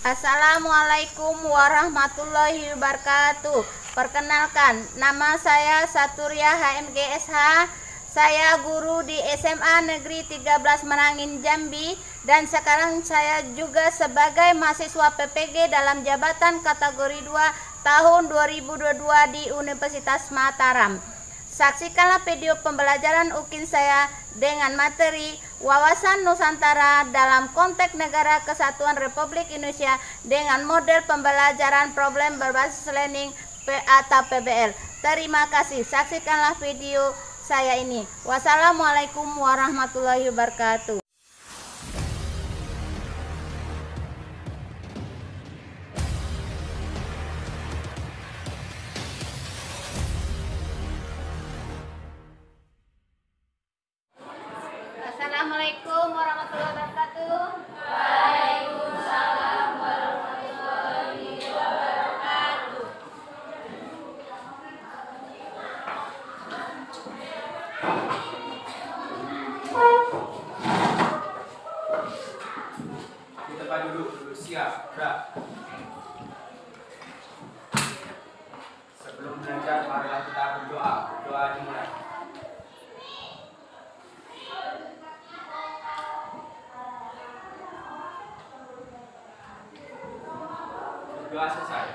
Assalamualaikum warahmatullahi wabarakatuh. Perkenalkan, nama saya Saturia HMGSH. Saya guru di SMA Negeri 13 Merangin Jambi dan sekarang saya juga sebagai mahasiswa PPG dalam jabatan kategori 2 tahun 2022 di Universitas Mataram. Saksikanlah video pembelajaran UKIN saya dengan materi Wawasan Nusantara dalam konteks Negara Kesatuan Republik Indonesia dengan model pembelajaran problem berbasis learning atau PBL. Terima kasih. Saksikanlah video saya ini. Wassalamualaikum warahmatullahi wabarakatuh. Assalamualaikum warahmatullahi wabarakatuh. Waalaikumsalam warahmatullahi wabarakatuh. Di tempat duduk siap, gerak. Sebelum belajar, marilah kita berdoa. Doa dimulai. Doa selesai.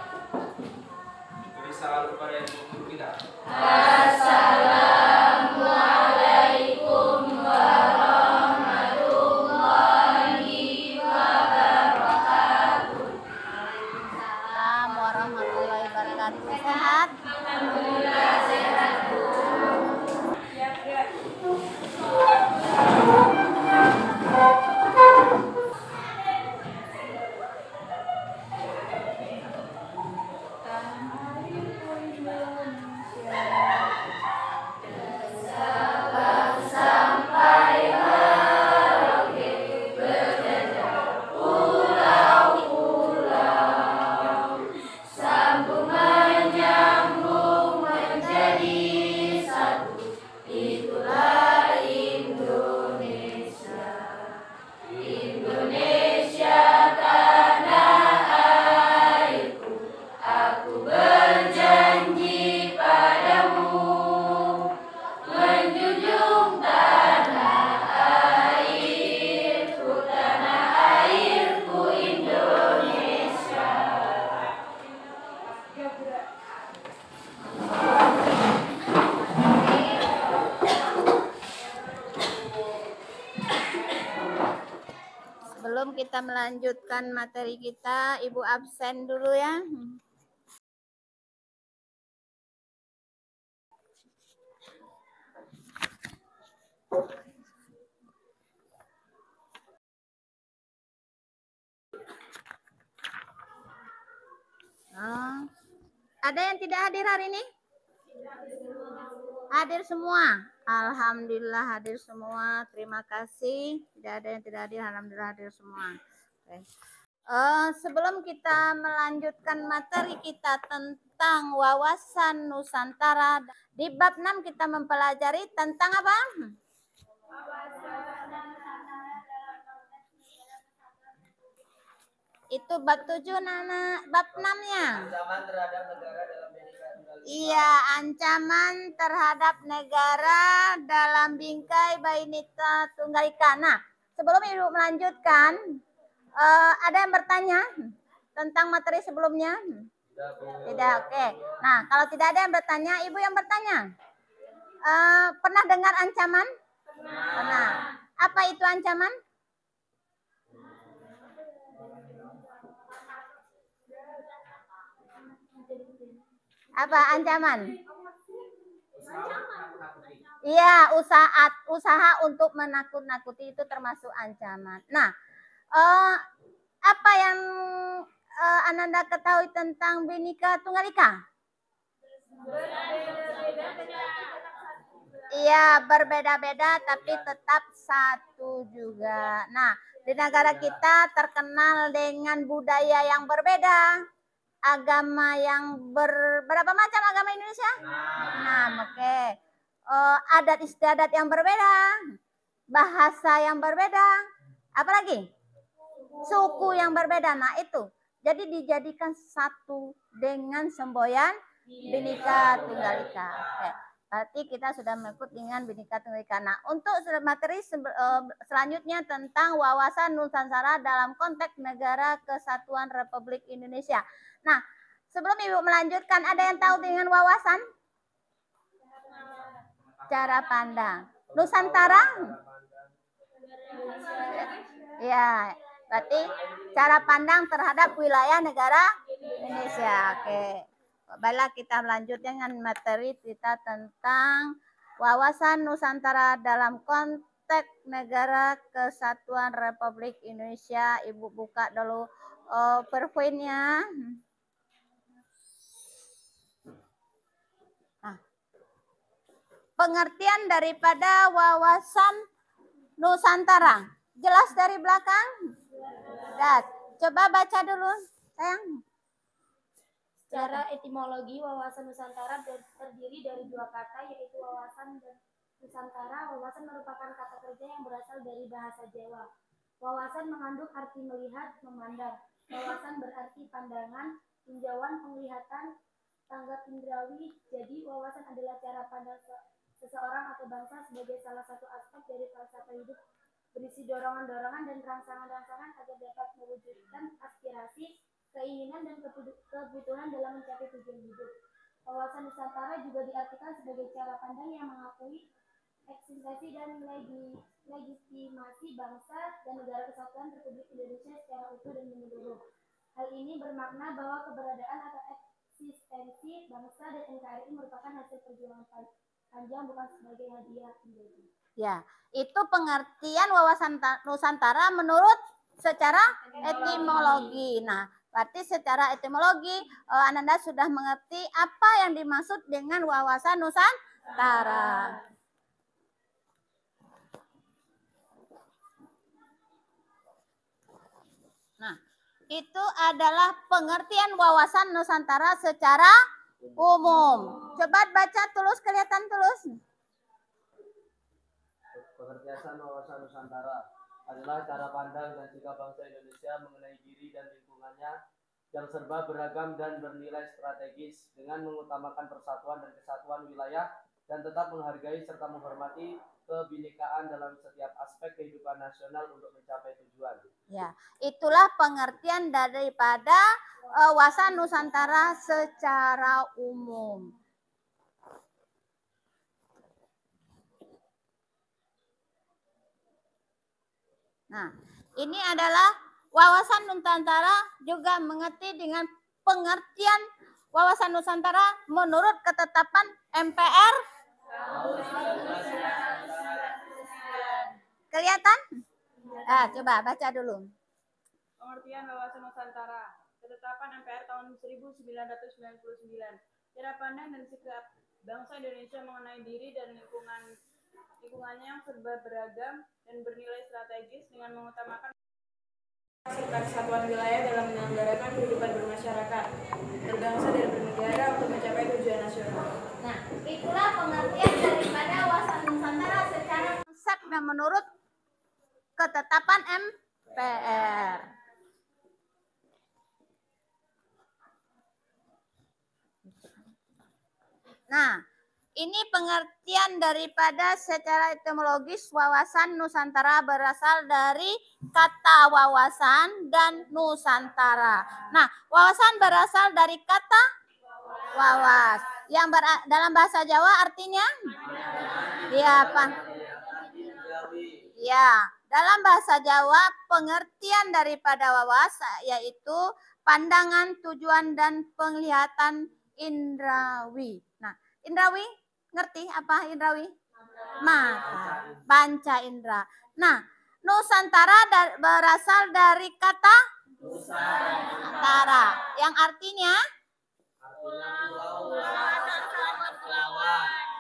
Beri salam kepada guru kita. Assalamualaikum warahmatullahi wabarakatuh. Waalaikumsalam warahmatullahi wabarakatuh. Sehat? Alhamdulillah sehat, Bu. Sampai Merauke berjejak pulau-pulau, sambung menyambung menjadi satu, itulah Indonesia. Indonesia tanah airku, aku berjanji padamu menjunjung tanah airku Indonesia. Sebelum kita melanjutkan materi kita, Ibu absen dulu ya. Ada yang tidak hadir hari ini? Hadir semua. Alhamdulillah hadir semua. Terima kasih. Tidak ada yang tidak hadir. Alhamdulillah hadir semua. Oke. Sebelum kita melanjutkan materi kita tentang wawasan Nusantara, di bab 6 kita mempelajari tentang apa? Itu bab 7 Nana, bab 6-nya. Ancaman terhadap negara dalam Bhinneka Tunggal Ika. Iya, ancaman terhadap negara dalam bingkai Bhinneka Tunggal Ika. Nah, sebelum Ibu melanjutkan, ada yang bertanya tentang materi sebelumnya? Tidak, oke. Nah, kalau tidak ada yang bertanya, Ibu yang bertanya. Pernah dengar ancaman? Pernah. Apa itu ancaman? Apa ancaman? Iya, usaha untuk menakut-nakuti itu termasuk ancaman. Nah, apa yang Ananda ketahui tentang Bhinneka Tunggal Ika? Iya, berbeda-beda tapi tetap satu juga. Nah, di negara kita terkenal dengan budaya yang berbeda. Agama yang berapa macam agama Indonesia? 6, oke. Adat istiadat yang berbeda, bahasa yang berbeda, apalagi suku yang berbeda. Nah itu Jadi dijadikan satu dengan semboyan Bhinneka Tunggal Ika. Oke. Berarti kita sudah mengikut dengan Bhinneka Tunggal Ika. Nah, untuk materi selanjutnya tentang wawasan Nusantara dalam konteks Negara Kesatuan Republik Indonesia. Nah, sebelum Ibu melanjutkan, ada yang tahu dengan wawasan? Cara pandang. Nusantara? Ya, berarti cara pandang terhadap wilayah negara Indonesia. Oke. Baiklah, kita lanjut dengan materi kita tentang wawasan Nusantara dalam konteks Negara Kesatuan Republik Indonesia. Ibu buka dulu PowerPoint-nya. Nah, pengertian daripada wawasan Nusantara. Jelas dari belakang? Jelas. Coba baca dulu, sayang. Secara etimologi, wawasan Nusantara terdiri dari dua kata, yaitu wawasan dan Nusantara. Wawasan merupakan kata kerja yang berasal dari bahasa Jawa. Wawasan mengandung arti melihat, memandang. Wawasan berarti pandangan, tinjauan, penglihatan, tanggap indrawi. Jadi, wawasan adalah cara pandang seseorang atau bangsa sebagai salah satu aspek dari falsafah hidup, berisi dorongan-dorongan dan rangsangan-rangsangan agar dapat mewujudkan aspirasi, keinginan dan kebutuhan dalam mencapai tujuan hidup. Wawasan Nusantara juga diartikan sebagai cara pandang yang mengakui eksistensi dan legitimasi bangsa dan negara kesatuan Republik Indonesia secara utuh dan menyeluruh. Hal ini bermakna bahwa keberadaan atau eksistensi bangsa dan NKRI merupakan hasil perjuangan panjang, bukan sebagai hadiah pribadi. Ya, itu pengertian wawasan Nusantara menurut secara etimologi. Nah, berarti secara etimologi Ananda sudah mengerti apa yang dimaksud dengan wawasan Nusantara. Nah, itu adalah pengertian wawasan Nusantara secara umum. Coba baca tulus, kelihatan tulus. Pengertian wawasan Nusantara adalah cara pandang dan sikap bangsa Indonesia mengenai diri dan lingkungannya yang serba beragam dan bernilai strategis dengan mengutamakan persatuan dan kesatuan wilayah dan tetap menghargai serta menghormati kebinekaan dalam setiap aspek kehidupan nasional untuk mencapai tujuan. Ya, itulah pengertian daripada wawasan Nusantara secara umum. Nah, ini adalah wawasan Nusantara juga mengerti dengan pengertian wawasan Nusantara menurut ketetapan MPR. Kelihatan? Coba baca dulu. Pengertian wawasan Nusantara. Ketetapan MPR tahun 1999. Cara pandang dan sikap bangsa Indonesia mengenai diri dan lingkungannya yang serba beragam dan bernilai strategis dengan mengutamakan serta kesatuan wilayah dalam menyelenggarakan kehidupan bermasyarakat, berbangsa dan bernegara untuk mencapai tujuan nasional. Nah, itulah pengertian daripada wawasan Nusantara secara konsep dan menurut ketetapan MPR. Nah, ini pengertian daripada secara etimologis wawasan Nusantara berasal dari kata wawasan dan Nusantara. Nah, wawasan berasal dari kata wawas. Yang dalam bahasa Jawa artinya? Ya, apa? Ya, dalam bahasa Jawa pengertian daripada wawas yaitu pandangan, tujuan, dan penglihatan indrawi. Nah, indrawi, ngerti apa indrawi? Mata, panca indera. Nah, Nusantara berasal dari kata Nusantara, yang artinya?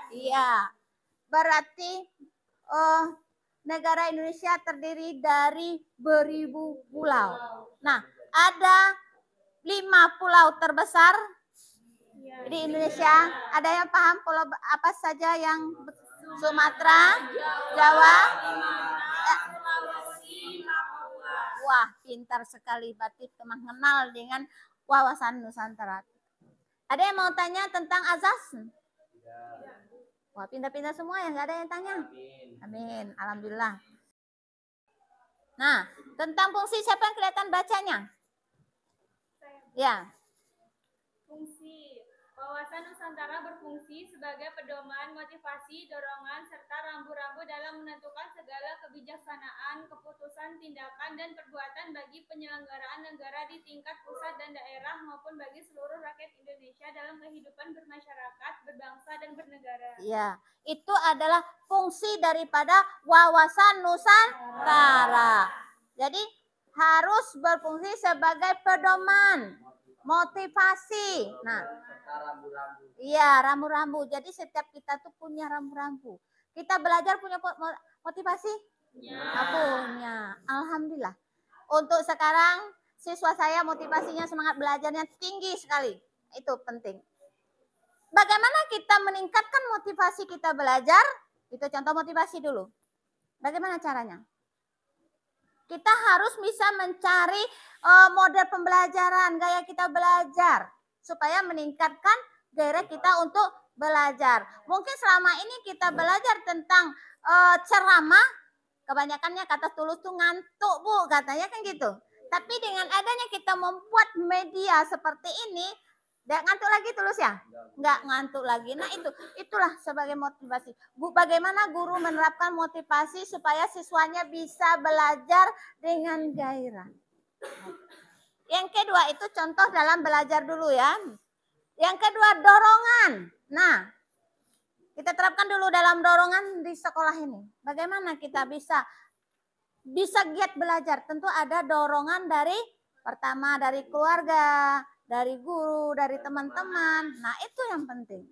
Iya, berarti negara Indonesia terdiri dari beribu pulau. Nah, ada 5 pulau terbesar di Indonesia. Ada yang paham pulau apa saja yang Sumatera, Jawa, Wah, pintar sekali, berarti mengenal dengan wawasan Nusantara. Ada yang mau tanya tentang azas? Wah, pintar-pintar semua ya, nggak ada yang tanya. Amin, alhamdulillah. Nah, tentang fungsi siapa yang kelihatan bacanya? Ya. Fungsi wawasan Nusantara berfungsi sebagai pedoman, motivasi, dorongan, serta rambu-rambu dalam menentukan segala kebijaksanaan, keputusan, tindakan, dan perbuatan bagi penyelenggaraan negara di tingkat pusat dan daerah maupun bagi seluruh rakyat Indonesia dalam kehidupan bermasyarakat, berbangsa, dan bernegara. Ya, itu adalah fungsi daripada wawasan Nusantara. Jadi harus berfungsi sebagai pedoman, motivasi. Nah, iya, rambu-rambu. Jadi setiap kita tuh punya rambu-rambu. Kita belajar punya motivasi? Ya. Punya. Alhamdulillah. Untuk sekarang siswa saya motivasinya, semangat belajarnya tinggi sekali. Itu penting. Bagaimana kita meningkatkan motivasi kita belajar? Itu contoh motivasi dulu. Bagaimana caranya? Kita harus bisa mencari model pembelajaran, gaya kita belajar, supaya meningkatkan gairah kita untuk belajar. Mungkin selama ini kita belajar tentang ceramah, kebanyakannya kata tulus tuh ngantuk Bu, katanya kan gitu. Tapi dengan adanya kita membuat media seperti ini, nggak ngantuk lagi tulus ya? Nggak ngantuk lagi. Nah itulah sebagai motivasi. Bu, bagaimana guru menerapkan motivasi supaya siswanya bisa belajar dengan gairah. Yang kedua itu contoh dalam belajar dulu ya. Yang kedua dorongan. Nah, kita terapkan dulu dalam dorongan di sekolah ini. Bagaimana kita bisa giat belajar? Tentu ada dorongan dari pertama dari keluarga, dari guru, dari teman-teman. Nah, itu yang penting.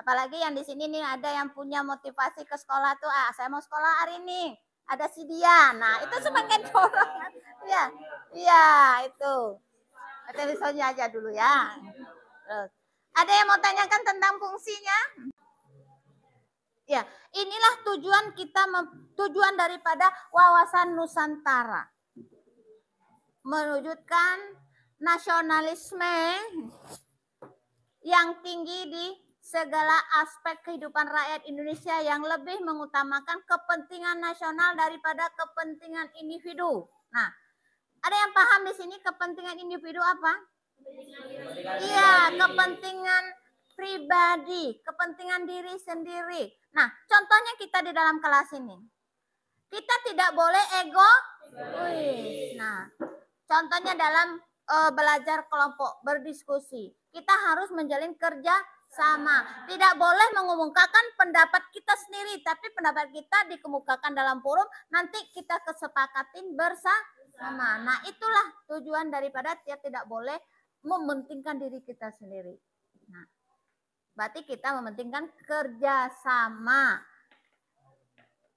Apalagi yang di sini nih ada yang punya motivasi ke sekolah tuh, saya mau sekolah hari ini. Ada si dia. Nah, itu sebagai dorongan. Iya. Iya, itu. Teleponnya aja dulu ya. Terus, ada yang mau tanyakan tentang fungsinya? Ya, inilah tujuan daripada wawasan Nusantara. Mewujudkan nasionalisme yang tinggi di segala aspek kehidupan rakyat Indonesia yang lebih mengutamakan kepentingan nasional daripada kepentingan individu. Nah, ada yang paham di sini kepentingan individu apa? Iya, kepentingan pribadi, kepentingan diri sendiri. Nah, contohnya kita di dalam kelas ini. Kita tidak boleh egois. Nah, contohnya dalam belajar kelompok, berdiskusi. Kita harus menjalin kerja sama. Tidak boleh mengumumkakan pendapat kita sendiri, tapi pendapat kita dikemukakan dalam forum, nanti kita kesepakatin bersama. Nah, itulah tujuan daripada tidak boleh mementingkan diri kita sendiri. Nah, berarti kita mementingkan kerjasama.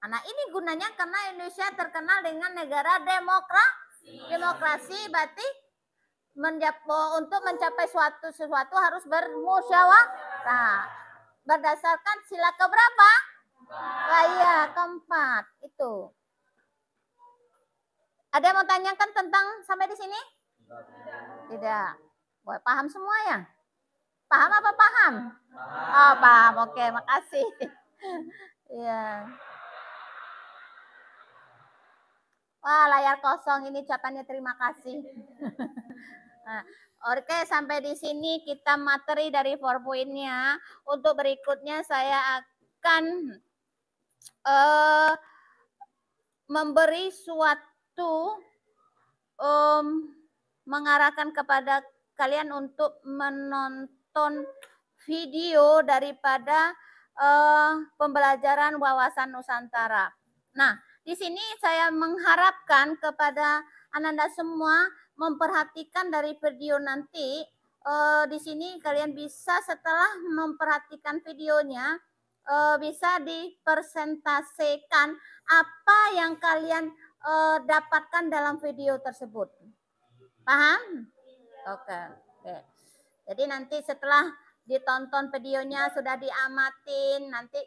Nah, ini gunanya karena Indonesia terkenal dengan negara demokrasi, berarti untuk mencapai sesuatu harus bermusyawarah. Berdasarkan sila keberapa? Iya, keempat. Itu. Ada yang mau tanyakan tentang sampai di sini? Tidak. Boleh paham semua ya? Paham apa paham? Oh, paham. Oke, makasih. Iya. Wah, layar kosong ini ucapannya terima kasih. Nah, oke, sampai di sini kita materi dari PowerPoint-nya. Untuk berikutnya saya akan memberi suatu mengarahkan kepada kalian untuk menonton video daripada pembelajaran wawasan Nusantara. Nah, di sini saya mengharapkan kepada Ananda semua memperhatikan dari video nanti. Di sini kalian bisa setelah memperhatikan videonya bisa dipresentasikan apa yang kalian dapatkan dalam video tersebut. Paham? Oke. Jadi nanti setelah ditonton videonya sudah diamatin, nanti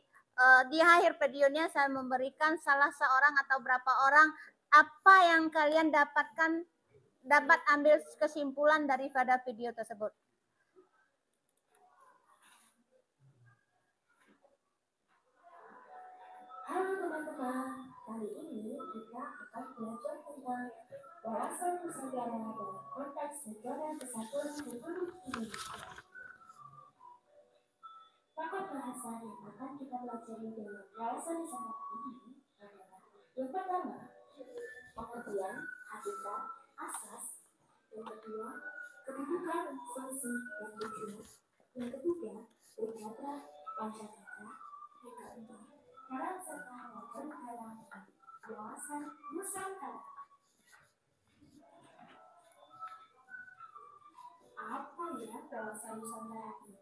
di akhir videonya saya memberikan salah seorang atau berapa orang apa yang kalian dapat ambil kesimpulan daripada video tersebut? Halo teman-teman, kali ini kita akan belajar tentang wawasan nusantara dalam konteks negara kesatuan Republik Indonesia. Paket bahasa yang akan kita pelajari dalam wawasan nusantara ini adalah yang pertama, pengertian, hakikat, asas. Yang kedua, kedudukan, fungsi, dan tujuan. Yang ketiga, bernegara, pancasila. Yang keempat, peran serta warga negara wawasan Nusantara. Apa ya wawasan Nusantara itu?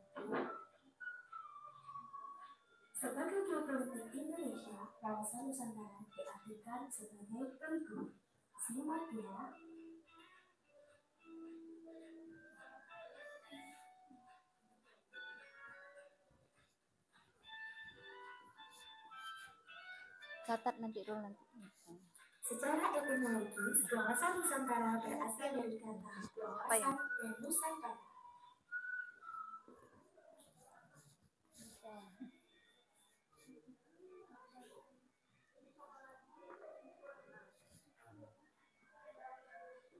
Sebagai geopolitik Indonesia, wawasan Nusantara diartikan sebagai berikut. Simak ya. Catat nanti dulu nanti. Secara etimologis, wawasan Nusantara berasal dari kata wawasan dan Nusantara.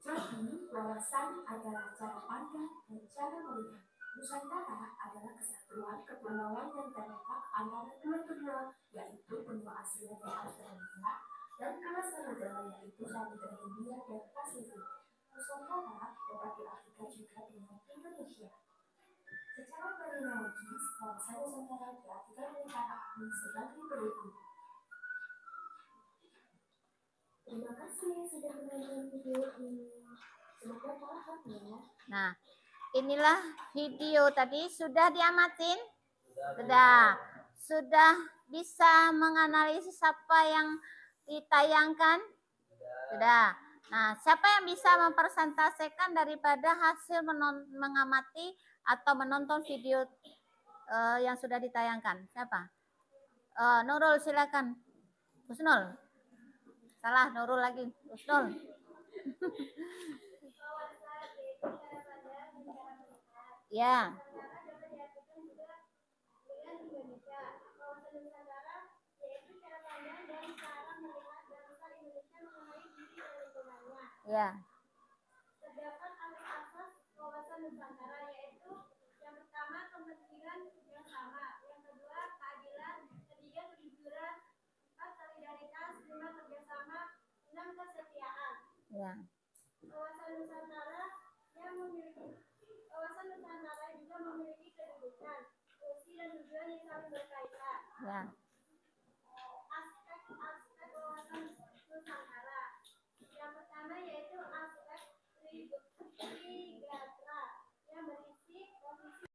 Jadi, wawasan adalah cara pandang dan cara melihat. Nusantara adalah kesatuan kepulauan yang terletak antara dua benua, yaitu benua Asia dan Australia, dan dua samudera yaitu Samudra Hindia dan Pasifik. Nusantara dapat diartikan juga dengan Indonesia. Secara terminologis, wawasan Nusantara diartikan oleh para ahli sebagai berikut. Terima kasih sudah menonton video ini. Semoga paham ya. Nah, inilah video tadi, sudah diamatin? Sudah bisa menganalisis apa yang ditayangkan? Sudah. Nah, siapa yang bisa mempresentasikan daripada hasil mengamati atau menonton video yang sudah ditayangkan? Siapa? Nurul, silakan. Husnul. Salah, Nurul lagi. Husnul. Ya. Ya. Terdapat asas wawasan Nusantara, yaitu yang pertama kepentingan yang sama, yang kedua keadilan, ketiga kejujuran, empat solidaritas, lima kerjasama, enam kesetiaan. Ya. Wawasan Nusantara juga memiliki kedudukan, fungsi dan tujuan yang saling berkaitan. Ya. Aspek wawasan Nusantara. Yang pertama yaitu aspek Trigatra yang berisi posisi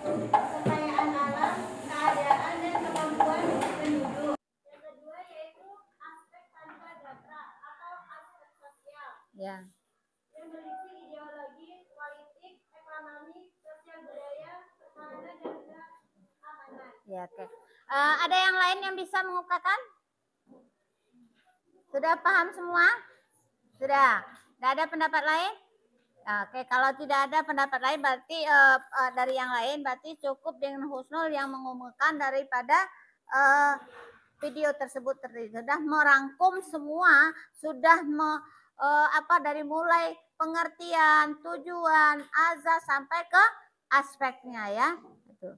kekayaan alam, keadaan dan kemampuan penduduk. Yang kedua yaitu aspek Pancagatra atau aspek sosial. Ya. Yang berisi ideologi, politik, ekonomi, sosial budaya, pertahanan dan keamanan. Ya, oke. Ada yang lain yang bisa mengungkapkan? Sudah paham semua? Sudah. Tidak ada pendapat lain? Oke, kalau tidak ada pendapat lain berarti dari yang lain berarti cukup dengan Husnul yang mengumumkan daripada video tersebut sudah merangkum semua, sudah dari mulai pengertian, tujuan, azas sampai ke aspeknya ya. Gitu.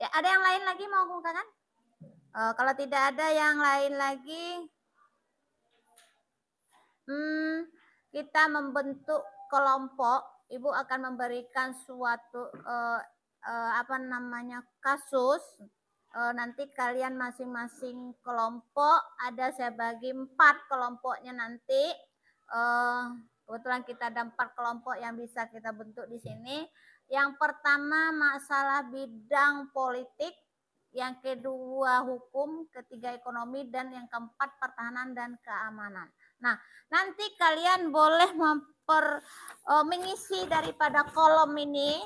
Ya, ada yang lain lagi mau mengungkapkan? Kalau tidak ada yang lain lagi, kita membentuk kelompok. Ibu akan memberikan suatu kasus. Nanti kalian masing-masing kelompok ada, saya bagi 4 kelompoknya nanti. Kebetulan kita ada 4 kelompok yang bisa kita bentuk di sini. Yang pertama masalah bidang politik, yang kedua hukum, ketiga ekonomi, dan yang keempat pertahanan dan keamanan. Nah, nanti kalian boleh mengisi daripada kolom ini,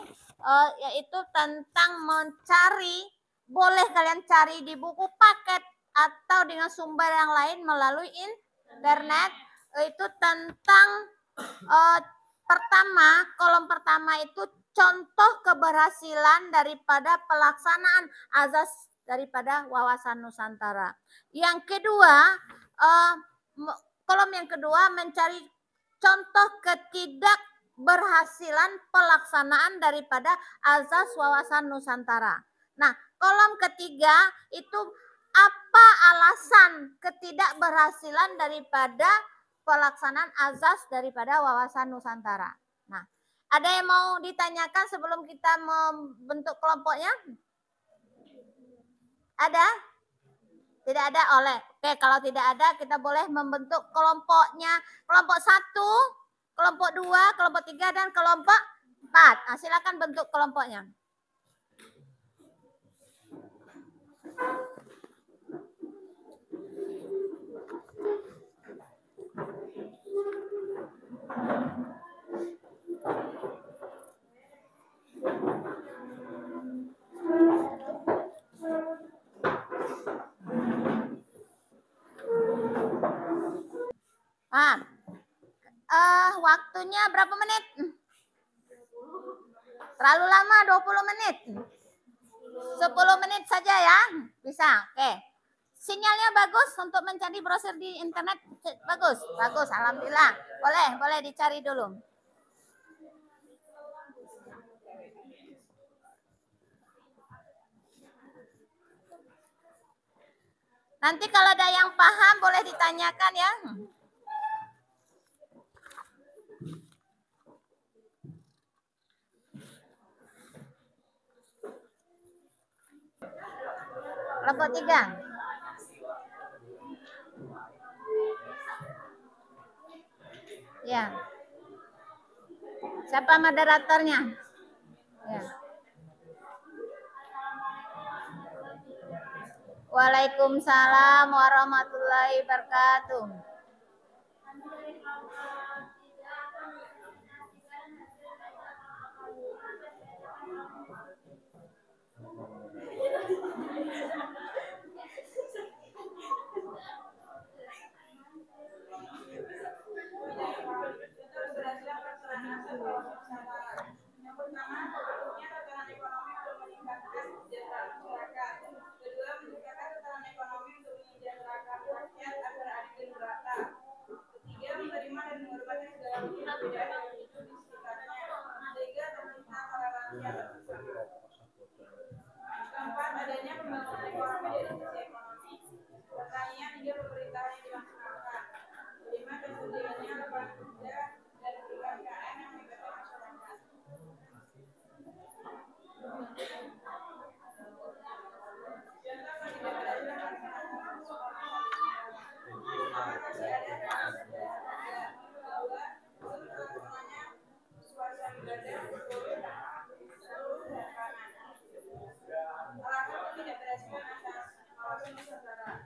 yaitu tentang mencari, boleh kalian cari di buku paket atau dengan sumber yang lain melalui internet. Itu tentang kolom pertama itu contoh keberhasilan daripada pelaksanaan azas daripada Wawasan Nusantara. Yang kedua, kolom yang kedua mencari contoh ketidakberhasilan pelaksanaan daripada azas Wawasan Nusantara. Nah, kolom ketiga itu apa alasan ketidakberhasilan daripada pelaksanaan azas daripada Wawasan Nusantara. Nah, ada yang mau ditanyakan sebelum kita membentuk kelompoknya? Ada? Tidak ada? Oke, kalau tidak ada kita boleh membentuk kelompoknya. Kelompok 1, kelompok 2, kelompok 3, dan kelompok 4. Nah, silakan bentuk kelompoknya. Waktunya berapa menit? Terlalu lama, 20 menit. 10 menit saja ya. Bisa, oke. Sinyalnya bagus untuk mencari browser di internet? Bagus, bagus, alhamdulillah. Boleh dicari dulu. Nanti kalau ada yang paham boleh ditanyakan ya. Kelompok 3. Ya. Siapa moderatornya? Ya. Waalaikumsalam warahmatullahi wabarakatuh. Yang pertama, terbentuknya tatanan ekonomi untuk meningkatkan kesejahteraan masyarakat. Kedua, menciptakan tatanan ekonomi untuk menyejahterakan rakyat agar adil dan merata. Ketiga, menerima dan menghormati segala bentuk perbedaan yang hidup di sekitarnya, sehingga tercipta toleransi antar sesama. Keempat, adanya pembangunan ekonomi dari sisi ekonomi. Pertanian hingga pemerintahan yang dilaksanakan. Kelima, tersedianya lapangan kerja dan UMKM yang melibatkan masyarakat. Contoh ketidakberhasilan pelaksanaan pertama masih ada rasa dahaga. Kedua, belum terlaksananya swasembada seluruh bahan pangan. Alasan ketidakberhasilan asas Wawasan Nusantara.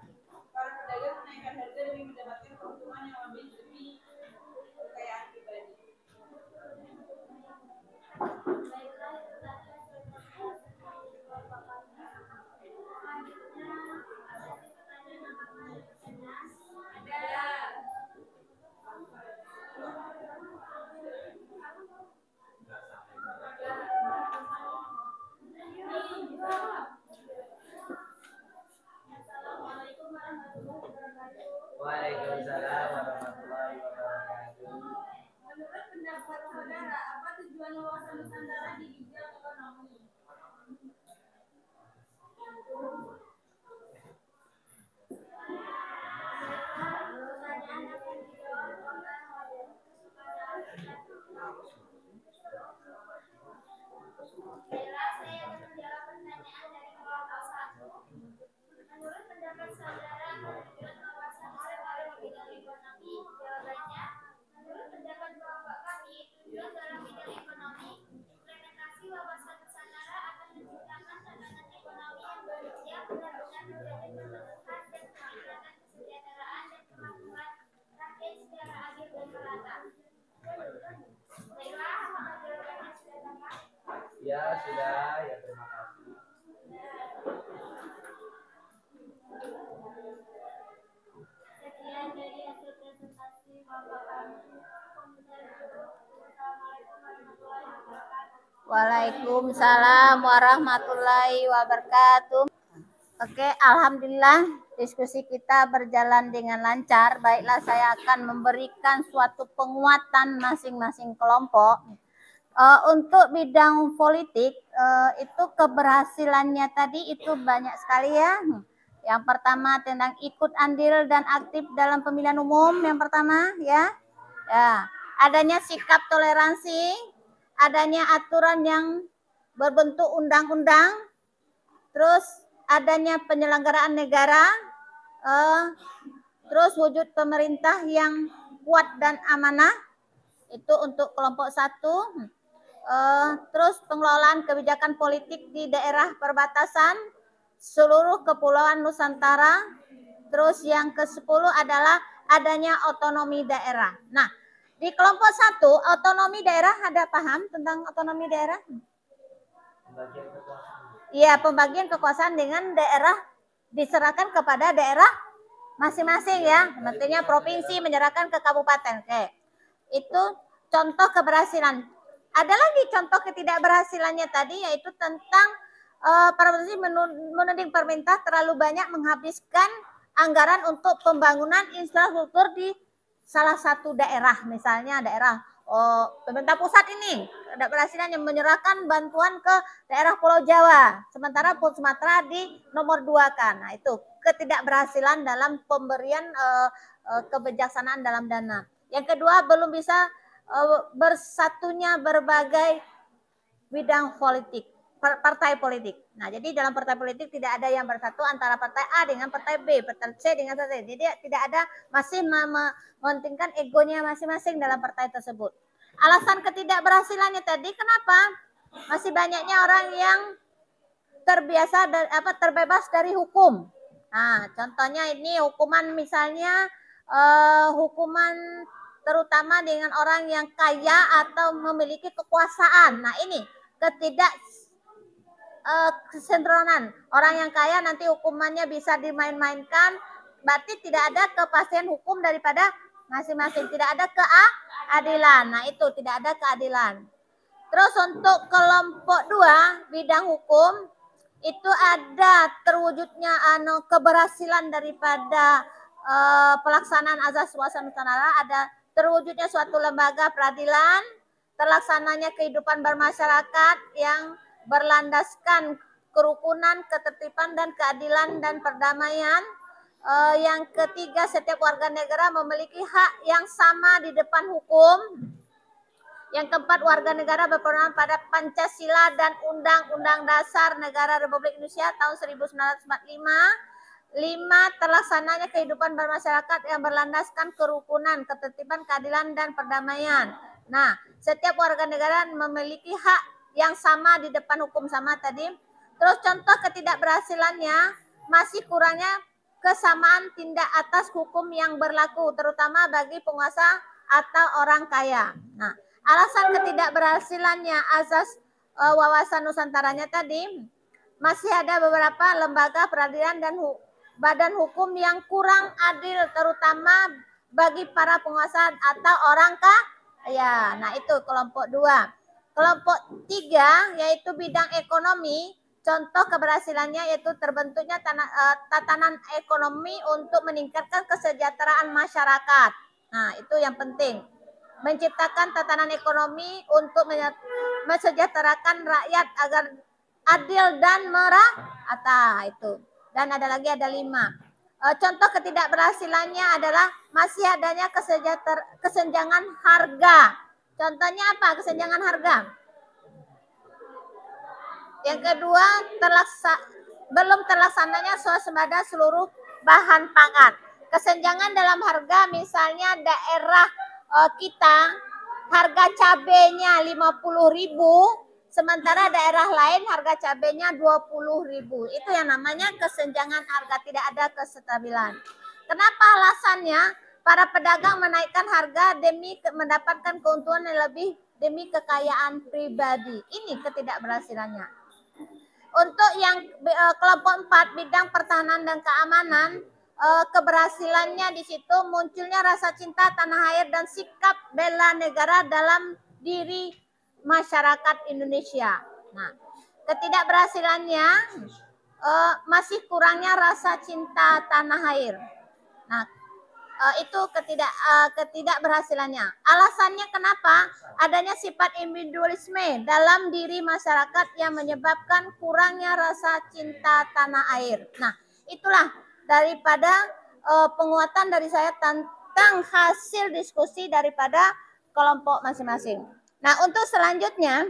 Para pedagang menaikkan harga demi mendapatkan keuntungan yang lebih demi kekayaan pribadi. Waalaikumsalam warahmatullahi wabarakatuh. Menurut pendapat saudara, apa tujuan Wawasan Nusantara di bidang ekonomi? Pertanyaan akan dijawab oleh moderator. Baiklah, saya akan menjawab pertanyaan dari kelompok 1. Menurut pendapat saudara, apa tujuan Wawasan Nusantara di bidang ekonomi? Jawabannya, menurut pendapat kelompok kami, tujuan dalam bidang ekonomi, implementasi Wawasan Nusantara akan menciptakan tatanan ekonomi yang siap benar-benar menjadi pemenuhan dan meningkatkan kesejahteraan dan kemampuan rakyat secara adil dan merata. Baiklah, apakah jawabannya sudah lengkap? Ya, sudah. Ya, terima kasih. Waalaikumsalam warahmatullahi wabarakatuh. Oke, alhamdulillah diskusi kita berjalan dengan lancar. Baiklah, saya akan memberikan suatu penguatan masing-masing kelompok. Untuk bidang politik, itu keberhasilannya tadi itu banyak sekali ya. Yang pertama tentang ikut andil dan aktif dalam pemilihan umum. Yang pertama ya, adanya sikap toleransi, adanya aturan yang berbentuk undang-undang, terus adanya penyelenggaraan negara, terus wujud pemerintah yang kuat dan amanah. Itu untuk kelompok 1. Terus pengelolaan kebijakan politik di daerah perbatasan seluruh kepulauan Nusantara. Terus yang ke-10 adalah adanya otonomi daerah. Nah, di kelompok 1 otonomi daerah, ada paham tentang otonomi daerah? Iya, pembagian kekuasaan dengan daerah diserahkan kepada daerah masing-masing ya. Artinya provinsi menyerahkan ke kabupaten. Oke. Itu contoh keberhasilan. Ada lagi contoh ketidakberhasilannya tadi, yaitu tentang provinsi menuding pemerintah terlalu banyak menghabiskan anggaran untuk pembangunan infrastruktur di salah satu daerah. Misalnya daerah pemerintah pusat ini keberhasilan yang menyerahkan bantuan ke daerah Pulau Jawa, sementara Pulau Sumatera di nomor 2 kan. Nah, itu ketidakberhasilan dalam pemberian kebijaksanaan dalam dana. Yang kedua, belum bisa bersatunya berbagai bidang politik, partai politik. Nah, jadi dalam partai politik tidak ada yang bersatu antara partai A dengan partai B, partai C dengan partai D. Jadi tidak ada, masih mementingkan egonya masing-masing dalam partai tersebut. Alasan ketidakberhasilannya tadi kenapa? Masih banyaknya orang yang terbebas dari hukum. Nah, contohnya ini hukuman, misalnya hukuman terutama dengan orang yang kaya atau memiliki kekuasaan. Nah, ini kesentronan. Orang yang kaya nanti hukumannya bisa dimain-mainkan, berarti tidak ada kepastian hukum daripada masing-masing, tidak ada keadilan. Nah, itu tidak ada keadilan. Terus untuk kelompok 2 bidang hukum, itu ada terwujudnya keberhasilan daripada pelaksanaan azas luasan Nusantara, ada terwujudnya suatu lembaga peradilan, terlaksananya kehidupan bermasyarakat yang berlandaskan kerukunan, ketertiban, dan keadilan dan perdamaian. Yang ketiga, setiap warga negara memiliki hak yang sama di depan hukum. Yang keempat, warga negara berpedoman pada Pancasila dan Undang-Undang Dasar Negara Republik Indonesia tahun 1945. 5. Terlaksananya kehidupan bermasyarakat yang berlandaskan kerukunan, ketertiban, keadilan, dan perdamaian. Nah, setiap warga negara memiliki hak yang sama di depan hukum, sama tadi. Terus contoh ketidakberhasilannya, masih kurangnya kesamaan tindak atas hukum yang berlaku, terutama bagi penguasa atau orang kaya. Nah, alasan ketidakberhasilannya azas wawasan Nusantaranya tadi, masih ada beberapa lembaga peradilan dan badan hukum yang kurang adil, terutama bagi para penguasa atau orang kaya. Nah, itu kelompok 2. Kelompok 3 yaitu bidang ekonomi. Contoh keberhasilannya yaitu terbentuknya tatanan ekonomi untuk meningkatkan kesejahteraan masyarakat. Nah, itu yang penting. Menciptakan tatanan ekonomi untuk mensejahterakan rakyat agar adil dan merata. Itu. Dan ada lagi, ada 5. Contoh ketidakberhasilannya adalah masih adanya kesenjangan harga. Contohnya apa kesenjangan harga? Yang kedua, belum terlaksananya swasembada seluruh bahan pangan. Kesenjangan dalam harga, misalnya daerah kita harga cabenya 50.000, sementara daerah lain harga cabenya 20.000. Itu yang namanya kesenjangan harga, tidak ada kestabilan. Kenapa alasannya? Para pedagang menaikkan harga demi mendapatkan keuntungan yang lebih demi kekayaan pribadi. Ini ketidakberhasilannya. Untuk yang kelompok 4 bidang pertahanan dan keamanan, keberhasilannya di situ munculnya rasa cinta tanah air dan sikap bela negara dalam diri masyarakat Indonesia. Nah, ketidakberhasilannya masih kurangnya rasa cinta tanah air. Nah, itu ketidakberhasilannya. Alasannya kenapa? Adanya sifat individualisme dalam diri masyarakat yang menyebabkan kurangnya rasa cinta tanah air. Nah, itulah daripada penguatan dari saya tentang hasil diskusi daripada kelompok masing-masing. Nah, untuk selanjutnya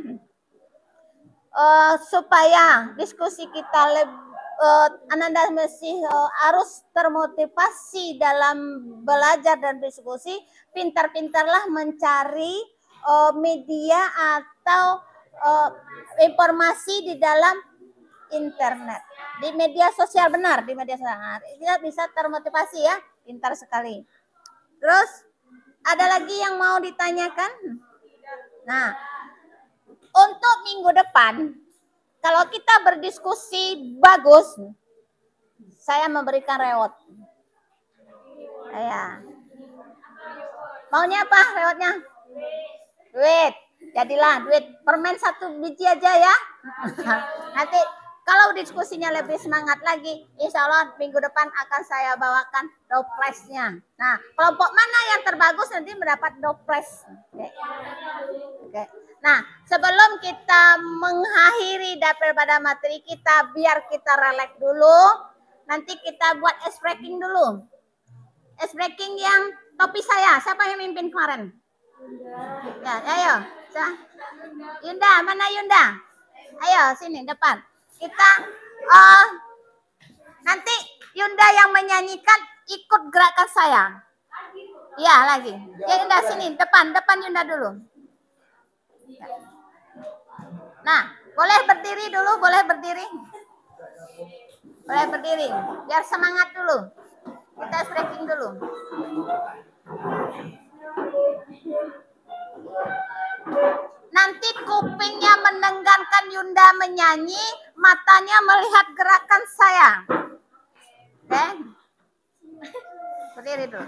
supaya diskusi kita Ananda masih harus termotivasi dalam belajar dan diskusi, pintar-pintarlah mencari media atau informasi di dalam internet, di media sosial, benar, di media sosial. Nah, kita bisa termotivasi ya, pintar sekali. Terus ada lagi yang mau ditanyakan? Nah, untuk minggu depan, kalau kita berdiskusi bagus, saya memberikan reward. Ya. Maunya apa rewardnya? Duit. Jadilah duit. Permen 1 biji aja ya. Nanti kalau diskusinya lebih semangat lagi, insya Allah minggu depan akan saya bawakan doplesnya. Nah, kelompok mana yang terbagus nanti mendapat doples. Oke. Nah, sebelum kita mengakhiri daripada materi kita, biar kita relax dulu. Nanti kita buat ice breaking dulu. Ice breaking yang topi saya. Siapa yang mimpin kemarin? Ya, ayo. Yunda, mana Yunda? Ayo, sini depan. Kita nanti Yunda yang menyanyikan ikut gerakan saya. Iya, lagi. Ya, Yunda sini, depan Yunda dulu. Nah, boleh berdiri dulu, boleh berdiri. Boleh berdiri, biar semangat dulu. Kita stretching dulu. Nanti kupingnya mendengarkan Yunda menyanyi, matanya melihat gerakan saya. Oke? Berdiri dulu.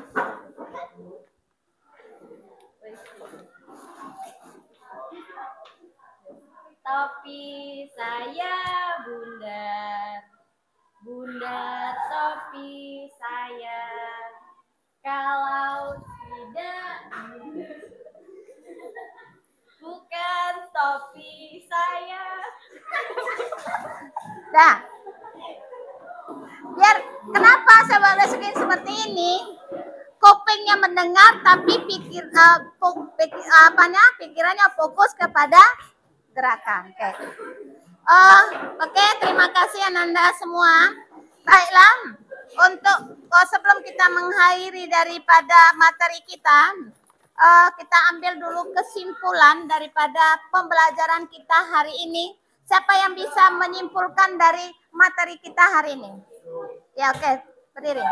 Topi saya bundar, bundar topi saya. Kalau tidak, bukan topi saya. Dah. Biar kenapa saya masukin seperti ini? Kupingnya mendengar tapi pikirannya fokus kepada gerakan. Oke, terima kasih Ananda semua. Baiklah, untuk sebelum kita mengakhiri daripada materi kita, kita ambil dulu kesimpulan daripada pembelajaran kita hari ini. Siapa yang bisa menyimpulkan dari materi kita hari ini? Ya, oke, berdiri.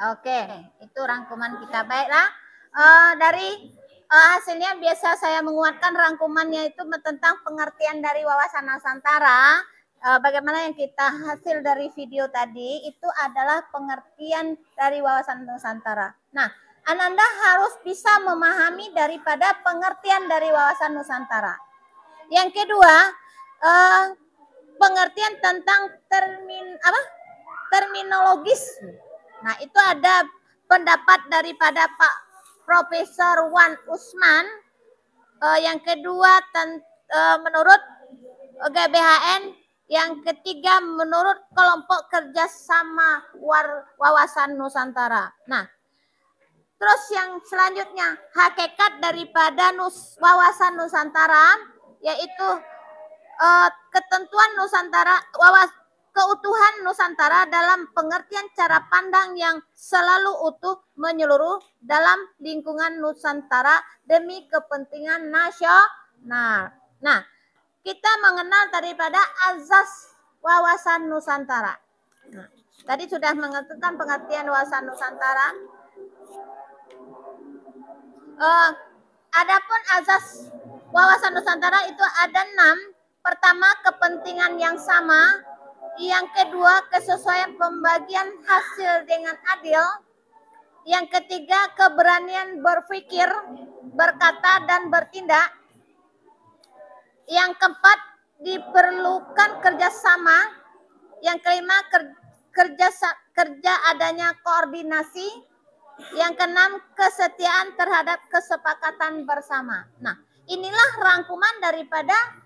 Oke, itu rangkuman kita. Baiklah, dari hasilnya biasa saya menguatkan rangkumannya itu tentang pengertian dari wawasan Nusantara. Bagaimana yang kita hasil dari video tadi itu adalah pengertian dari wawasan Nusantara. Nah, Ananda harus bisa memahami daripada pengertian dari wawasan Nusantara. Yang kedua, pengertian tentang terminologis. Nah, itu ada pendapat daripada Pak Profesor Wan Usman. Yang kedua menurut GBHN, yang ketiga menurut kelompok kerjasama wawasan Nusantara. Nah, terus yang selanjutnya hakikat daripada wawasan Nusantara yaitu ketentuan Nusantara, keutuhan Nusantara dalam pengertian cara pandang yang selalu utuh menyeluruh dalam lingkungan Nusantara demi kepentingan nasional. Nah, kita mengenal daripada azas wawasan Nusantara. Nah, tadi sudah mengertikan pengertian wawasan Nusantara. Adapun azas wawasan Nusantara itu ada 6. Pertama, kepentingan yang sama. Yang kedua, kesesuaian pembagian hasil dengan adil. Yang ketiga, keberanian berpikir, berkata, dan bertindak. Yang keempat, diperlukan kerjasama. Yang kelima, kerja adanya koordinasi. Yang keenam, kesetiaan terhadap kesepakatan bersama. Nah, inilah rangkuman daripada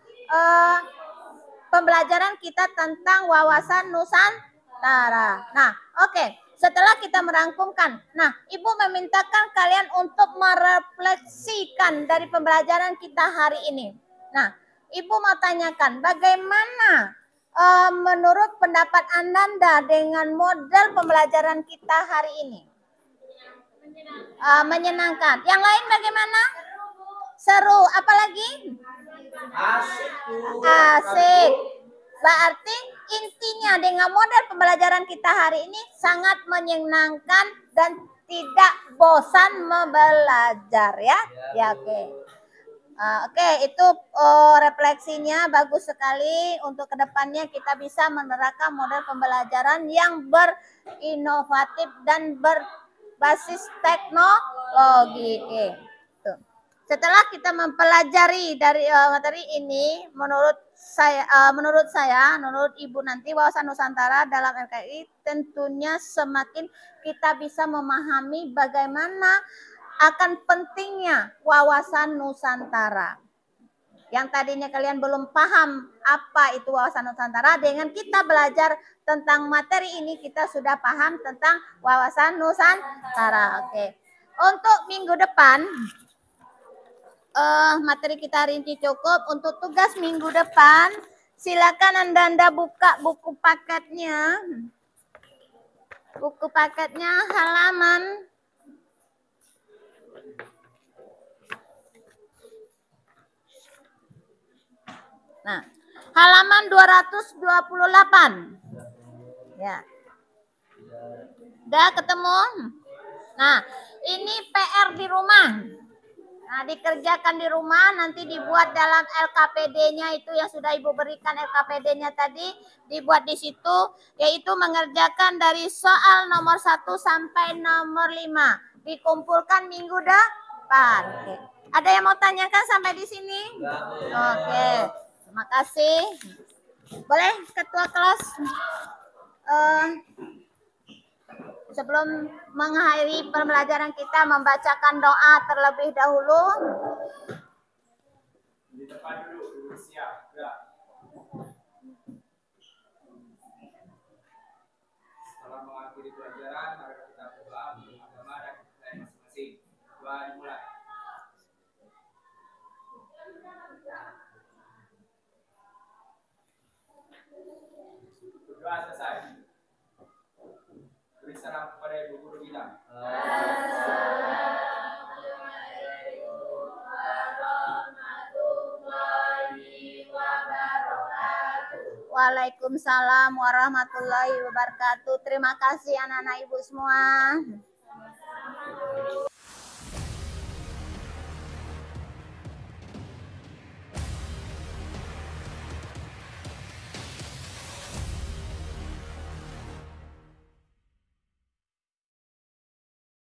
pembelajaran kita tentang wawasan Nusantara. Nah, oke. Setelah kita merangkumkan, nah, Ibu memintakan kalian untuk merefleksikan dari pembelajaran kita hari ini. Nah, Ibu mau tanyakan, bagaimana menurut pendapat Anda dengan model pembelajaran kita hari ini? Menyenangkan. Yang lain bagaimana? Seru. Apalagi? Asik. Berarti intinya dengan model pembelajaran kita hari ini sangat menyenangkan dan tidak bosan belajar ya. Ya, oke. Oke, itu refleksinya bagus sekali. Untuk kedepannya kita bisa menerapkan model pembelajaran yang berinovatif dan berbasis teknologi. Tuh. Setelah kita mempelajari dari materi ini, menurut Ibu nanti wawasan Nusantara dalam LKI tentunya semakin kita bisa memahami bagaimana akan pentingnya wawasan Nusantara. Yang tadinya kalian belum paham apa itu wawasan Nusantara, dengan kita belajar tentang materi ini kita sudah paham tentang wawasan Nusantara. Oke. Untuk minggu depan materi kita hari ini cukup. Untuk tugas minggu depan silakan Anda buka buku paketnya. Buku paketnya halaman halaman 228. Ya. Udah ketemu? Nah, ini PR di rumah. Nah, dikerjakan di rumah, nanti dibuat dalam LKPD-nya itu yang sudah Ibu berikan LKPD-nya tadi, dibuat di situ, yaitu mengerjakan dari soal nomor 1 sampai nomor 5. Dikumpulkan minggu depan. Oke. Ada yang mau tanyakan sampai di sini? Oke. Terima kasih. Boleh ketua kelas sebelum mengakhiri pembelajaran kita membacakan doa terlebih dahulu. Di depan dulu siap. Setelah mengakhiri pelajaran, mari kita berdoa untuk agama dan kita masing-masing. Doa dimulai. Berdoa selesai. Beri salam kepada Ibu Guru kita. Waalaikumsalam warahmatullahi wabarakatuh. Terima kasih anak-anak Ibu semua.